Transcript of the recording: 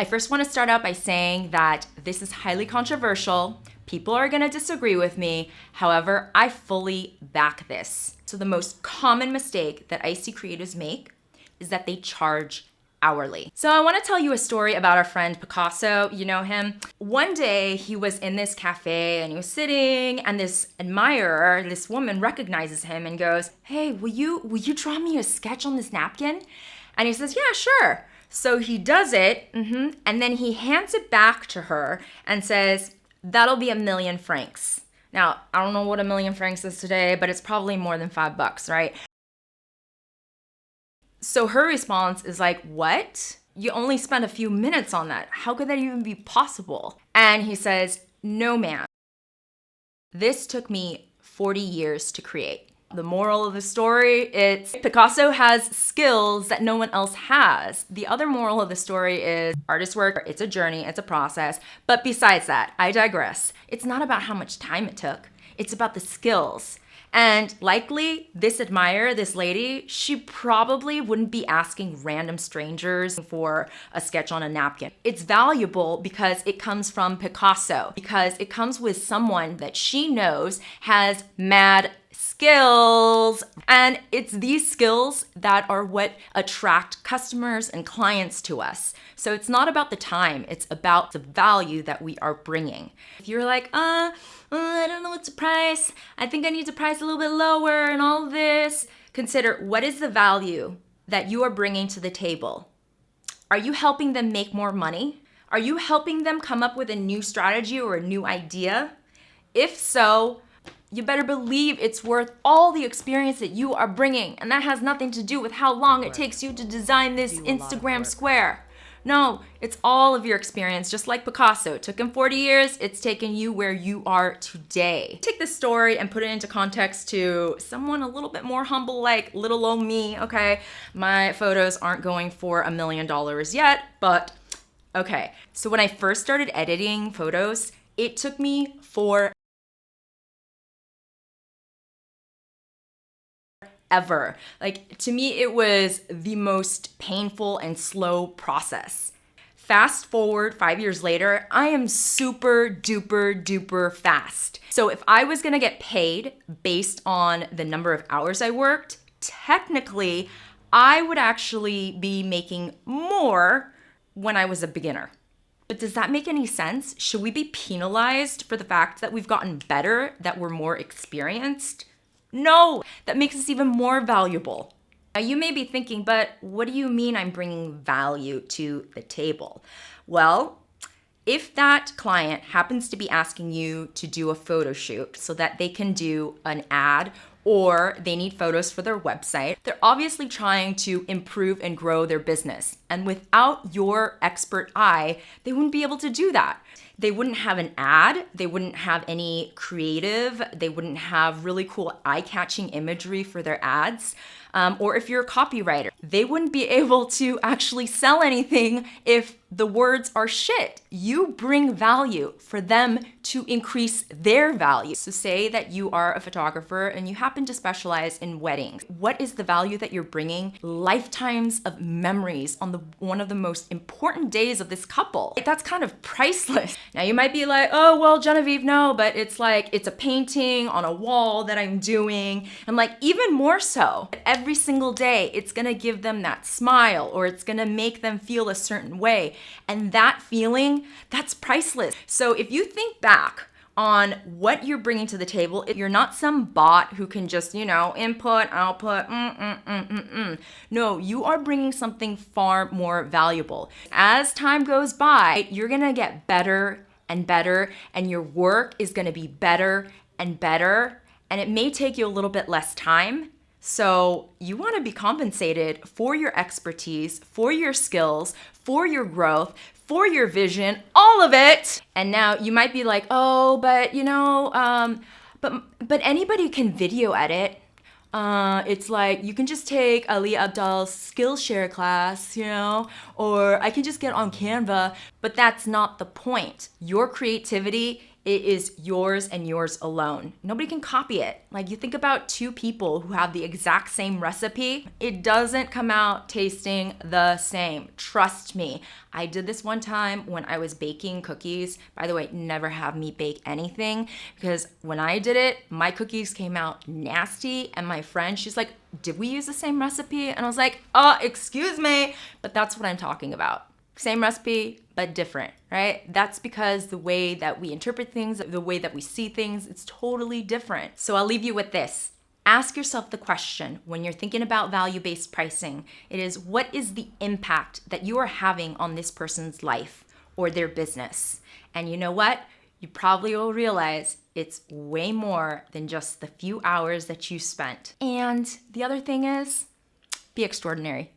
I first want to start out by saying that this is highly controversial. People are going to disagree with me. However, I fully back this. So the most common mistake that I see creatives make is that they charge hourly. So I want to tell you a story about our friend Picasso. You know him. One day he was in this cafe and he was sitting, and this admirer, this woman, recognizes him and goes, "Hey, will you draw me a sketch on this napkin?" And he says, "Yeah, sure." So he does it, and then he hands it back to her and says, "That'll be 1,000,000 francs." Now, I don't know what 1,000,000 francs is today, but it's probably more than $5, right? So her response is like, "What? You only spent a few minutes on that. How could that even be possible?" And he says, "No, ma'am. This took me 40 years to create." The moral of the story, it's Picasso has skills that no one else has. The other moral of the story is artist work, it's a journey, it's a process. But besides that, I digress. It's not about how much time it took. It's about the skills. And likely, this admirer, this lady, she probably wouldn't be asking random strangers for a sketch on a napkin. It's valuable because it comes from Picasso, because it comes with someone that she knows has mad skills. And it's these skills that are what attract customers and clients to us. So it's not about the time, it's about the value that we are bringing. If you're like, I don't know what to price, I think I need to price a little bit lower and all of this, consider what is the value that you are bringing to the table. Are you helping them make more money? Are you helping them come up with a new strategy or a new idea? If so, you better believe it's worth all the experience that you are bringing. And that has nothing to do with how long it takes you to design this Instagram square. No, it's all of your experience, just like Picasso. It took him 40 years, it's taken you where you are today. Take this story and put it into context to someone a little bit more humble, like little old me, okay? My photos aren't going for $1 million yet, but okay. So when I first started editing photos, it took me forever. Like, to me, it was the most painful and slow process. Fast forward 5 years later, I am super duper duper fast. So if I was gonna get paid based on the number of hours I worked, technically, I would actually be making more when I was a beginner. But does that make any sense? Should we be penalized for the fact that we've gotten better, that we're more experienced? No, that makes us even more valuable. Now you may be thinking, but what do you mean I'm bringing value to the table? Well, if that client happens to be asking you to do a photo shoot so that they can do an ad or they need photos for their website, they're obviously trying to improve and grow their business. And without your expert eye, they wouldn't be able to do that. They wouldn't have an ad, they wouldn't have any creative, they wouldn't have really cool eye-catching imagery for their ads. Or if you're a copywriter, they wouldn't be able to actually sell anything if the words are shit. You bring value for them to increase their value. So say that you are a photographer and you happen to specialize in weddings. What is the value that you're bringing? Lifetimes of memories on one of the most important days of this couple. That's kind of priceless. Now you might be like, "Oh, well, Genevieve, no," but it's like, it's a painting on a wall that I'm doing. I'm like, even more so, every single day, it's gonna give them that smile or it's gonna make them feel a certain way. And that feeling, that's priceless. So if you think back on what you're bringing to the table, you're not some bot who can just, input, output, No, you are bringing something far more valuable. As time goes by, you're gonna get better and better, and your work is gonna be better and better, and it may take you a little bit less time. So you want to be compensated for your expertise, for your skills, for your growth, for your vision, all of it. And now you might be like, "Oh, but but anybody can video edit." It's like, you can just take Ali Abdal's Skillshare class, or I can just get on Canva. But that's not the point. Your creativity It is yours and yours alone. Nobody can copy it. Like, you think about two people who have the exact same recipe, it doesn't come out tasting the same. Trust me. I did this one time when I was baking cookies. By the way, never have me bake anything, because when I did it, my cookies came out nasty, and my friend, she's like, did we use the same recipe? And I was like, excuse me, but that's what I'm talking about. Same recipe, but different, right? That's because the way that we interpret things, the way that we see things, it's totally different. So I'll leave you with this. Ask yourself the question when you're thinking about value-based pricing. It is, what is the impact that you are having on this person's life or their business? And you know what? You probably will realize it's way more than just the few hours that you spent. And the other thing is, be extraordinary.